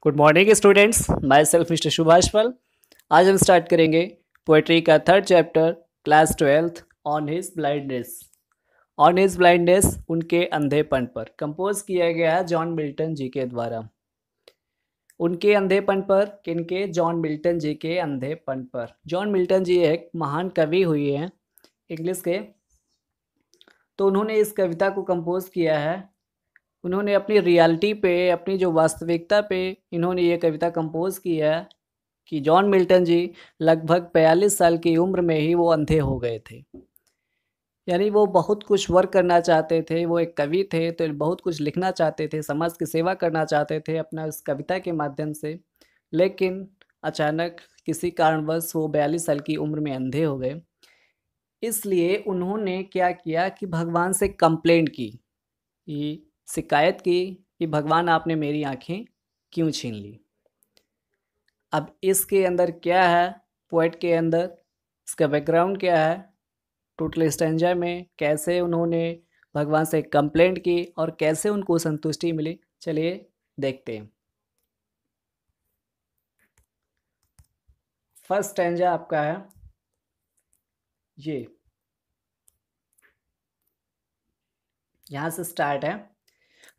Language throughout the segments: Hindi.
Good morning students, my self mister Subhash पल। आज हम स्टार्ट करेंगे पोएट्री का third chapter class 12th on his blindness. On his blindness, उनके अंधेपन पर, कंपोज किया गया है जॉन मिल्टन जी के द्वारा। उनके अंधेपन पर, किनके? जॉन मिल्टन जी के अंधेपन पर। जॉन मिल्टन जी एक महान कवि हुए हैं इंग्लिश के। तो उन्होंने इस कविता को कंपोज किया है। उन्होंने अपनी रियलिटी पे, अपनी जो वास्तविकता पे इन्होंने ये कविता कंपोज की है कि जॉन मिल्टन जी लगभग 42 साल की उम्र में ही वो अंधे हो गए थे। यानी वो बहुत कुछ वर्क करना चाहते थे, वो एक कवि थे तो बहुत कुछ लिखना चाहते थे, समाज की सेवा करना चाहते थे अपना इस कविता के माध्यम से। लेकिन अचानक किसी कारणवश वो 42 साल की उम्र में अंधे हो गए। इसलिए उन्होंने क्या किया कि भगवान से कंप्लेंट की, ये शिकायत की कि भगवान आपने मेरी आँखें क्यों छीन ली। अब इसके अंदर क्या है, पोएट के अंदर इसका बैकग्राउंड क्या है, टोटल स्टैंजा में कैसे उन्होंने भगवान से कंप्लेंट की और कैसे उनको संतुष्टि मिली, चलिए देखते हैं। फर्स्ट स्टैंजा आपका है ये, यहाँ से स्टार्ट है।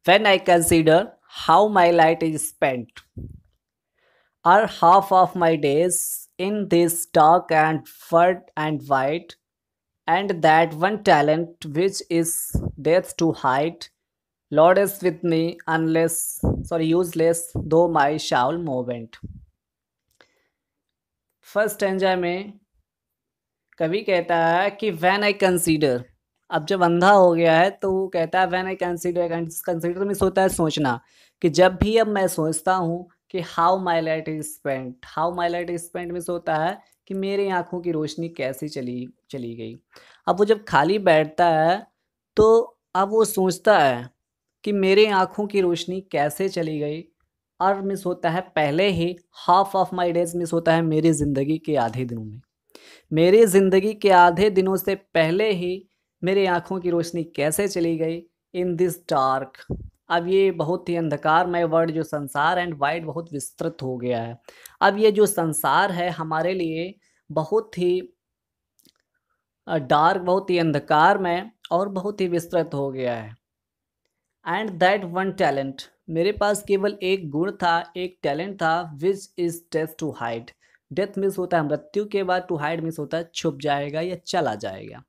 When I consider how my light is spent, are half of my days in this dark and furred and white, and that one talent which is death to hide, Lord is with me useless though my shawl movement। First stanza में कवि कहता है कि व्हेन आई कंसीडर, अब जब अंधा हो गया है तो वो कहता है when I consider, consider means होता है सोचना, कि जब भी अब मैं सोचता हूँ कि how my light is spent, how my light is spent means होता है कि मेरी आँखों की रोशनी कैसी चली चली गई। अब वो जब खाली बैठता है तो अब वो सोचता है कि मेरे आँखों की रोशनी कैसे चली गई। और मिस होता है पहले ही, half of my days miss होता है मेरी ज़िंदगी के आधे दिनों में। मेरी ज़िंदगी के आधे दिनों से पहले ही मेरी आँखों की रोशनी कैसे चली गई। इन दिस डार्क, अब ये बहुत ही अंधकारमय वर्ड जो संसार एंड वाइड बहुत विस्तृत हो गया है। अब ये जो संसार है हमारे लिए बहुत ही डार्क, बहुत ही अंधकारमय और बहुत ही विस्तृत हो गया है। एंड दैट वन टैलेंट, मेरे पास केवल एक गुण था, एक टैलेंट था, which is death to hide. Death means होता है मृत्यु के बाद, टू हाइड मिस होता है छुप जाएगा या चला जाएगा।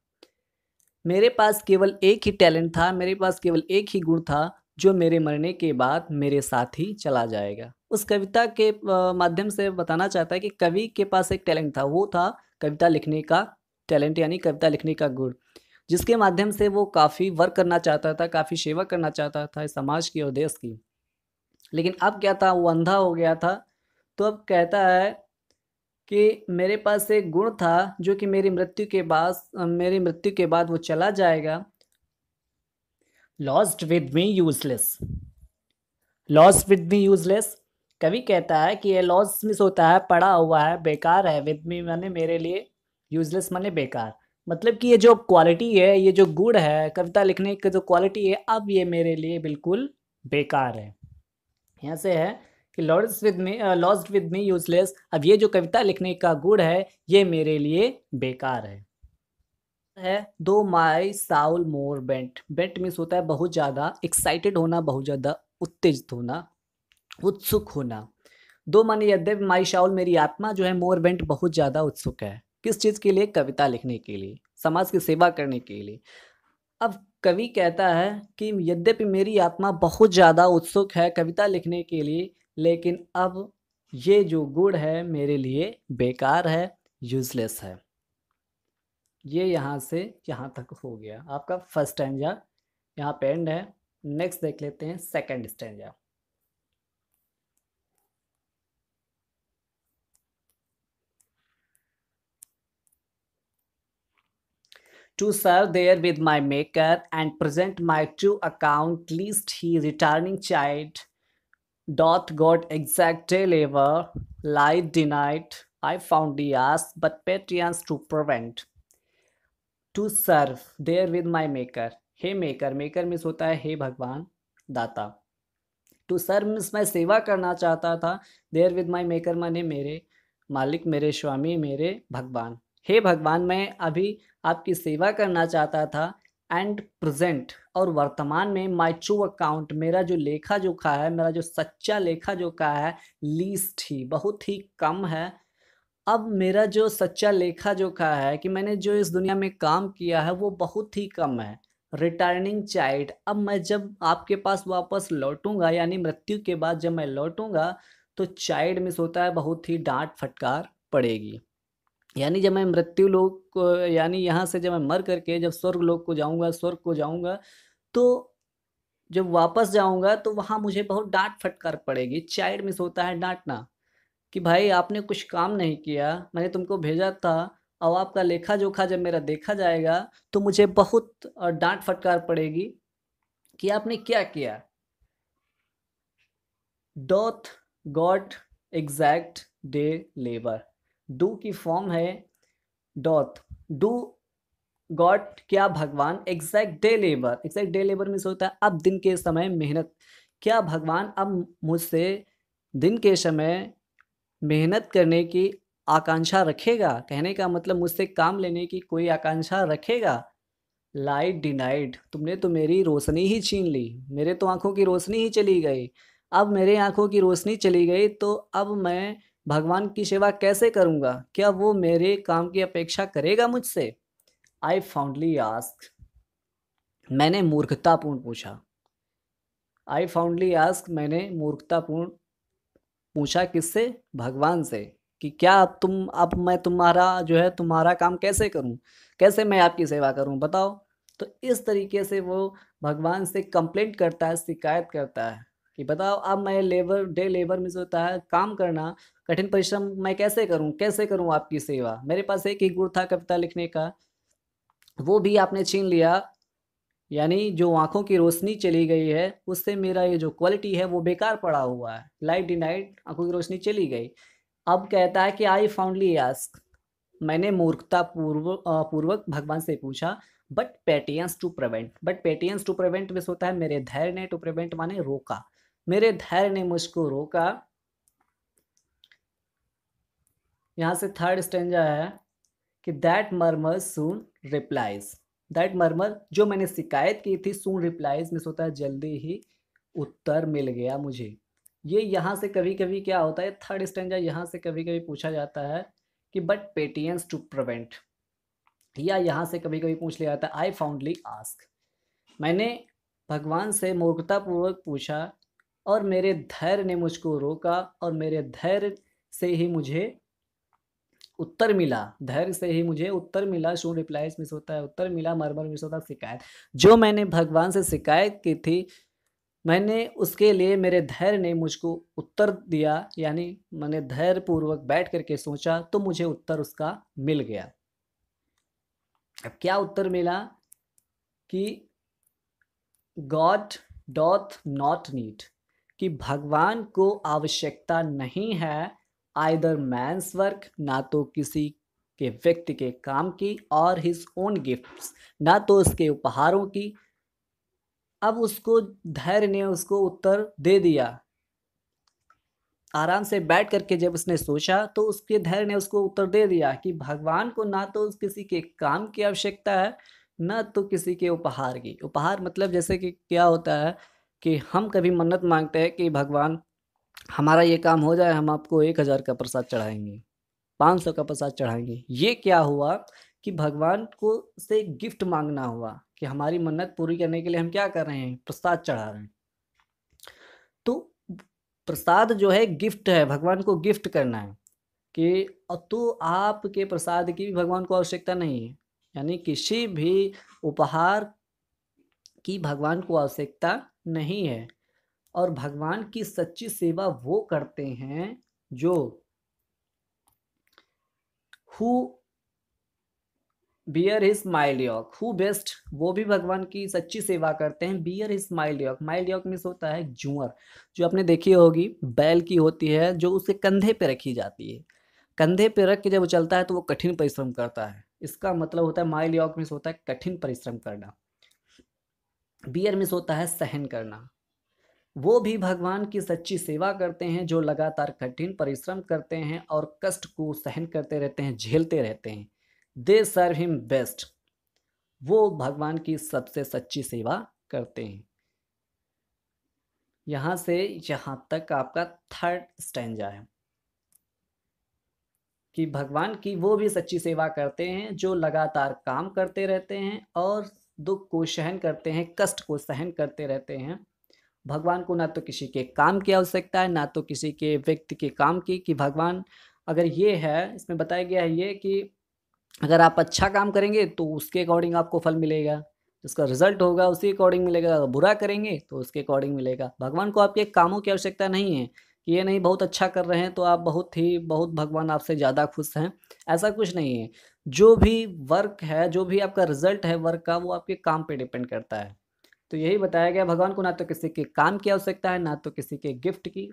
मेरे पास केवल एक ही टैलेंट था, मेरे पास केवल एक ही गुण था जो मेरे मरने के बाद मेरे साथ ही चला जाएगा। उस कविता के माध्यम से बताना चाहता है कि कवि के पास एक टैलेंट था, वो था कविता लिखने का टैलेंट, यानी कविता लिखने का गुण, जिसके माध्यम से वो काफ़ी वर्क करना चाहता था, काफ़ी सेवा करना चाहता था इस समाज की और देश की। लेकिन अब क्या था, वो अंधा हो गया था। तो अब कहता है कि मेरे पास एक गुण था जो कि मेरी मृत्यु के बाद वो चला जाएगा। Lost with me useless, lost with me useless, कवि कहता है कि ये लॉस मिस होता है पड़ा हुआ है, बेकार है, विद मी माने मेरे लिए, यूजलेस माने बेकार। मतलब कि ये जो क्वालिटी है, ये जो गुण है कविता लिखने की जो क्वालिटी है, अब ये मेरे लिए बिल्कुल बेकार है। यहाँ से है कि लॉस्ट विद मी यूजलेस, अब ये जो कविता लिखने का गुण है ये मेरे लिए बेकार है। दो माई साउल मोर बेंट, बेंट मीन्स होता है बहुत ज़्यादा एक्साइटेड होना, बहुत ज़्यादा उत्तेजित होना, उत्सुक होना। दो माने यद्यपि माई शाउल, मेरी आत्मा जो है, मोर बेंट बहुत ज़्यादा उत्सुक है। किस चीज़ के लिए? कविता लिखने के लिए, समाज की सेवा करने के लिए। अब कवि कहता है कि यद्यपि मेरी आत्मा बहुत ज़्यादा उत्सुक है कविता लिखने के लिए, लेकिन अब ये जो गुण है मेरे लिए बेकार है, यूजलेस है। ये यहाँ से यहाँ तक हो गया आपका फर्स्ट स्टैंजा, यहाँ पे एंड है। नेक्स्ट देख लेते हैं second stanza. To serve there with my maker and present my true account, lest he returning child doth God exact labor, light denied, I found yes, but patience to prevent. To serve there with my maker, हे मेकर, मेकर मीन्स होता है हे भगवान दाता, टू सर्व मीन्स मैं सेवा करना चाहता था। देयर विद माई मेकर माने मेरे मालिक, मेरे स्वामी, मेरे भगवान। हे भगवान, मैं अभी आपकी सेवा करना चाहता था। एंड प्रेजेंट और वर्तमान में माई ट्रू अकाउंट, मेरा जो लेखा जोखा है, मेरा जो सच्चा लेखा जोखा है, लीस्ट ही बहुत ही कम है। अब मेरा जो सच्चा लेखा जोखा है कि मैंने जो इस दुनिया में काम किया है वो बहुत ही कम है। रिटर्निंग चाइल्ड, अब मैं जब आपके पास वापस लौटूंगा यानी मृत्यु के बाद जब मैं लौटूंगा तो चाइल्ड मिस होता है बहुत ही डांट फटकार पड़ेगी। यानी जब मैं मृत्यु लोक को यानी यहाँ से जब मैं मर करके जब स्वर्ग लोक को जाऊंगा, स्वर्ग को जाऊंगा, तो जब वापस जाऊंगा तो वहाँ मुझे बहुत डांट फटकार पड़ेगी। चाइल्ड मिस होता है डांटना कि भाई आपने कुछ काम नहीं किया, मैंने तुमको भेजा था और आपका लेखा जोखा जब मेरा देखा जाएगा तो मुझे बहुत डांट फटकार पड़ेगी कि आपने क्या किया। Doth God exact day labour, डू की फॉर्म है डॉथ, डू गॉड क्या भगवान, exact day labour, exact day labour means होता है अब दिन के समय मेहनत। क्या भगवान अब मुझसे दिन के समय मेहनत करने की आकांक्षा रखेगा? कहने का मतलब मुझसे काम लेने की कोई आकांक्षा रखेगा? लाइट डिनाइड, तुमने तो मेरी रोशनी ही छीन ली, मेरे तो आंखों की रोशनी ही चली गई। अब मेरे आंखों की रोशनी चली गई तो अब मैं भगवान की सेवा कैसे करूँगा? क्या वो मेरे काम की अपेक्षा करेगा मुझसे? आई फाउंडली आस्क, मैंने मूर्खतापूर्ण पूछा। आई फाउंडली आस्क, मैंने मूर्खतापूर्ण पूछा किससे? भगवान से। कि क्या अब मैं तुम्हारा जो है तुम्हारा काम कैसे करूं, कैसे मैं आपकी सेवा करूं बताओ। तो इस तरीके से वो भगवान से कंप्लेंट करता है, शिकायत करता है कि बताओ अब मैं लेबर डे लेबर में होता है काम करना, कठिन परिश्रम मैं कैसे करूं आपकी सेवा। मेरे पास एक ही गुण था कविता लिखने का, वो भी आपने छीन लिया। यानी जो आंखों की रोशनी चली गई है उससे मेरा ये जो क्वालिटी है वो बेकार पड़ा हुआ है। लाइट डिनाइड, आंखों की रोशनी चली गई। अब कहता है कि आई फाउंडली आस्क, मैंने मूर्खता पूर्वक भगवान से पूछा। But patience to prevent, but patience to prevent में होता है मेरे धैर्य ने, टू प्रिवेंट माने रोका, मेरे धैर्य ने मुझको रोका। यहाँ से थर्ड स्टेंजा है कि that murmur soon replies, that murmur जो मैंने शिकायत की थी, सून रिप्लाइज में होता है जल्दी ही उत्तर मिल गया मुझे। ये यहाँ से कभी कभी क्या होता है, थर्ड स्टेंजा यहाँ से कभी कभी पूछा जाता है कि बट पेटियंस टू प्रिवेंट, या यहाँ से कभी कभी पूछ लिया जाता है आई फाउंडली आस्क, मैंने भगवान से मूर्खतापूर्वक पूछा और मेरे धैर्य ने मुझको रोका और मेरे धैर्य से ही मुझे उत्तर मिला, धैर्य से ही मुझे उत्तर मिला। शू रिप्लाइज मिस होता है उत्तर मिला, मरमर मिस होता है शिकायत। जो मैंने भगवान से शिकायत की थी मैंने उसके लिए मेरे धैर्य ने मुझको उत्तर दिया, यानी मैंने धैर्य पूर्वक बैठ करके सोचा तो मुझे उत्तर उसका मिल गया। अब क्या उत्तर मिला कि गॉड डॉथ नॉट नीड, कि भगवान को आवश्यकता नहीं है आइदर मैंस वर्क, ना तो किसी के व्यक्ति के काम की, और हिज ओन गिफ्ट्स, ना तो उसके उपहारों की। अब उसको धैर्य ने उसको उत्तर दे दिया, आराम से बैठ करके जब उसने सोचा तो उसके धैर्य ने उसको उत्तर दे दिया कि भगवान को ना तो किसी के काम की आवश्यकता है, ना तो किसी के उपहार की। उपहार मतलब जैसे कि क्या होता है कि हम कभी मन्नत मांगते हैं कि भगवान हमारा ये काम हो जाए, हम आपको 1,000 का प्रसाद चढ़ाएंगे, 500 का प्रसाद चढ़ाएंगे। ये क्या हुआ कि भगवान को से गिफ्ट मांगना हुआ कि हमारी मन्नत पूरी करने के लिए हम क्या कर रहे हैं, प्रसाद चढ़ा रहे हैं। तो प्रसाद जो है गिफ्ट है, भगवान को गिफ्ट करना है कि तो आपके प्रसाद की भी भगवान को आवश्यकता नहीं है, यानी किसी भी उपहार की भगवान को आवश्यकता नहीं है। और भगवान की सच्ची सेवा वो करते हैं जो who bear his mild yoke, who best, वो भी भगवान की सच्ची सेवा करते हैं। Bear his mild yoke, mild yoke means होता है जुअर, जो आपने देखी होगी बैल की होती है जो उसके कंधे पे रखी जाती है। कंधे पे रख के जब वो चलता है तो वो कठिन परिश्रम करता है, इसका मतलब होता है माइल्ड यॉक मीन्स होता है कठिन परिश्रम करना। बियर मीन्स होता है सहन करना। वो भी भगवान की सच्ची सेवा करते हैं जो लगातार कठिन परिश्रम करते हैं और कष्ट को सहन करते रहते हैं, झेलते रहते हैं। दे सर्व हिम बेस्ट। वो भगवान की सबसे सच्ची सेवा करते हैं। यहाँ से यहाँ तक आपका थर्ड स्टैंजा है कि भगवान की वो भी सच्ची सेवा करते हैं जो लगातार काम करते रहते हैं और दुख को सहन करते हैं, कष्ट को सहन करते रहते हैं। भगवान को ना तो किसी के काम की आवश्यकता है, ना तो किसी के व्यक्ति के काम की, कि भगवान अगर ये है, इसमें बताया गया है ये कि अगर आप अच्छा काम करेंगे तो उसके अकॉर्डिंग आपको फल मिलेगा, उसका रिजल्ट होगा उसी अकॉर्डिंग मिलेगा। अगर बुरा करेंगे तो उसके अकॉर्डिंग मिलेगा। भगवान को आपके कामों की आवश्यकता नहीं है कि ये नहीं बहुत अच्छा कर रहे हैं तो आप बहुत भगवान आपसे ज़्यादा खुश हैं, ऐसा कुछ नहीं है। जो भी वर्क है, जो भी आपका रिजल्ट है वर्क का, वो आपके काम पे डिपेंड करता है। तो यही बताया गया, भगवान को ना तो किसी के काम की आवश्यकता है, ना तो किसी के गिफ्ट की।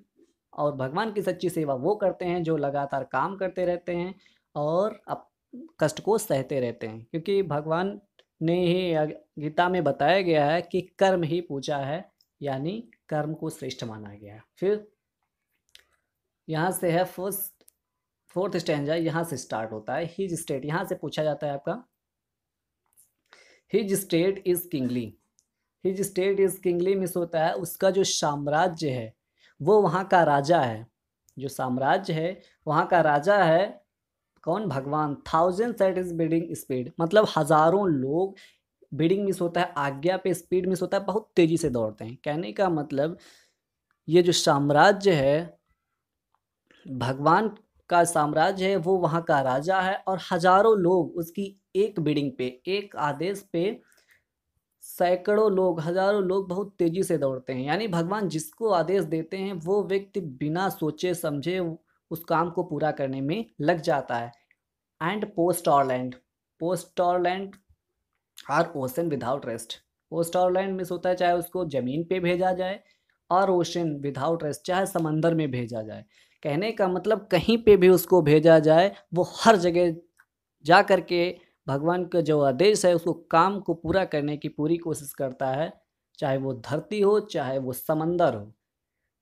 और भगवान की सच्ची सेवा वो करते हैं जो लगातार काम करते रहते हैं और कष्ट को सहते रहते हैं, क्योंकि भगवान ने ही गीता में बताया गया है कि कर्म ही पूजा है, यानी कर्म को श्रेष्ठ माना गया है। फिर यहाँ से है फोर्थ स्टैंजा, यहाँ से स्टार्ट होता है। हिज स्टेट, यहाँ से पूछा जाता है आपका, his state is kingly. His state is kingly miss होता है उसका जो साम्राज्य है वो वहाँ का राजा है। जो साम्राज्य है वहाँ का राजा है कौन? भगवान। Thousand set is bidding speed, मतलब हजारों लोग, बिडिंग मिस होता है आज्ञा पे, स्पीड मिस होता है बहुत तेजी से दौड़ते हैं। कहने का मतलब ये जो साम्राज्य है भगवान का साम्राज्य है, वो वहाँ का राजा है और हजारों लोग उसकी एक बिडिंग पे, एक आदेश पे सैकड़ों लोग, हजारों लोग बहुत तेजी से दौड़ते हैं। यानी भगवान जिसको आदेश देते हैं वो व्यक्ति बिना सोचे समझे उस काम को पूरा करने में लग जाता है। And post o'er land, post o'er land are ocean without rest. Post o'er land means होता है चाहे उसको जमीन पे भेजा जाए, और ओशन विदाउट रेस्ट चाहे समंदर में भेजा जाए। कहने का मतलब कहीं पे भी उसको भेजा जाए वो हर जगह जा करके भगवान का जो आदेश है उसको काम को पूरा करने की पूरी कोशिश करता है, चाहे वो धरती हो चाहे वो समंदर हो।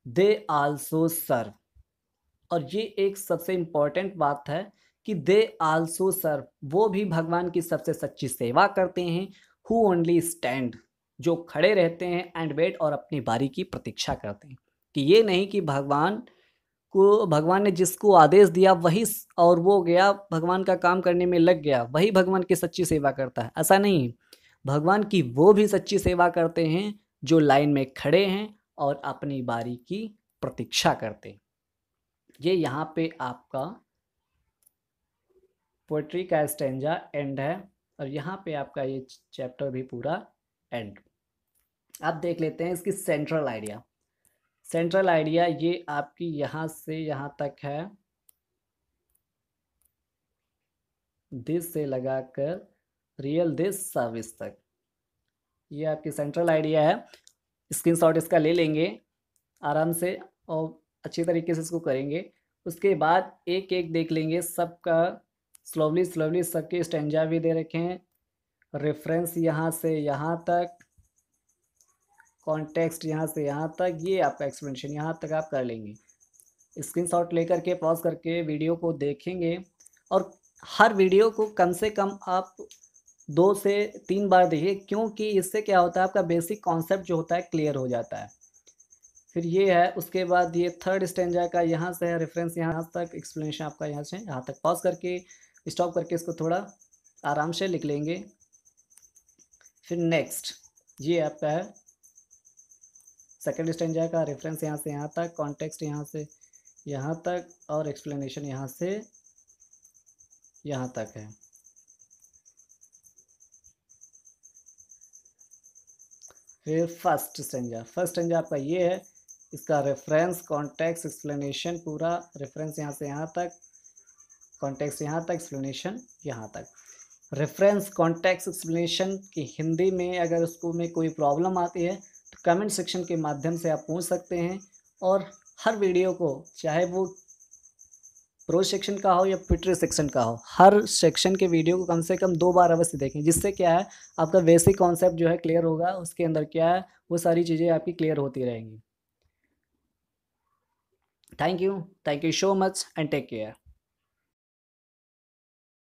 दे आल्सो सर्व, और ये एक सबसे इम्पॉर्टेंट बात है कि दे आल्सो सर्व, वो भी भगवान की सबसे सच्ची सेवा करते हैं। हु ओनली स्टैंड, जो खड़े रहते हैं, एंड वेट, और अपनी बारी की प्रतीक्षा करते हैं। कि ये नहीं कि भगवान ने जिसको आदेश दिया वही और वो गया भगवान का काम करने में लग गया, वही भगवान की सच्ची सेवा करता है, ऐसा नहीं है। भगवान की वो भी सच्ची सेवा करते हैं जो लाइन में खड़े हैं और अपनी बारी की प्रतीक्षा करते हैं। ये यहाँ पे आपका पोएट्री का स्टैंजा एंड है और यहाँ पे आपका ये चैप्टर भी पूरा एंड। अब देख लेते हैं इसकी सेंट्रल आइडिया। सेंट्रल आइडिया ये आपकी यहाँ से यहाँ तक है, दिस से लगाकर रियल दिस सर्विस तक, ये आपकी सेंट्रल आइडिया है। स्क्रीनशॉट इसका ले लेंगे आराम से और अच्छी तरीके से इसको करेंगे। उसके बाद एक एक देख लेंगे सबका, स्लोवली स्लोवली सबके स्टैंजा भी दे रखे हैं। रेफरेंस यहाँ से यहाँ तक, कॉन्टेक्स्ट यहाँ से यहाँ तक, ये आपका एक्सप्लेनेशन यहाँ तक आप कर लेंगे। स्क्रीनशॉट लेकर के पॉज करके वीडियो को देखेंगे और हर वीडियो को कम से कम आप 2 से 3 बार देखिए, क्योंकि इससे क्या होता है आपका बेसिक कॉन्सेप्ट जो होता है क्लियर हो जाता है। फिर ये है, उसके बाद ये थर्ड स्टैंजा का यहाँ से है रेफरेंस यहाँ तक, एक्सप्लेनेशन आपका यहाँ से यहाँ तक। पॉज करके स्टॉप करके इसको थोड़ा आराम से लिख लेंगे। फिर नेक्स्ट ये आपका है सेकंड स्टैंजा का रेफरेंस यहाँ से यहाँ तक, कॉन्टेक्स्ट यहाँ से यहाँ तक और एक्सप्लेनेशन यहाँ से यहाँ तक है। फिर फर्स्ट स्टैंजा आपका ये है, इसका रेफरेंस कॉन्टेक्स्ट एक्सप्लेनेशन पूरा, रेफरेंस यहाँ से यहाँ तक, कॉन्टेक्स्ट यहाँ तक, एक्सप्लेनेशन यहाँ तक। रेफरेंस कॉन्टेक्स्ट एक्सप्लेनेशन की हिंदी में अगर उसको में कोई प्रॉब्लम आती है तो कमेंट सेक्शन के माध्यम से आप पूछ सकते हैं। और हर वीडियो को, चाहे वो प्रो सेक्शन का हो या पिटरी सेक्शन का हो, हर सेक्शन के वीडियो को कम से कम 2 बार अवश्य देखें, जिससे क्या है आपका बेसिक कॉन्सेप्ट जो है क्लियर होगा। उसके अंदर क्या है वो सारी चीज़ें आपकी क्लियर होती रहेंगी। Thank you so much and take care.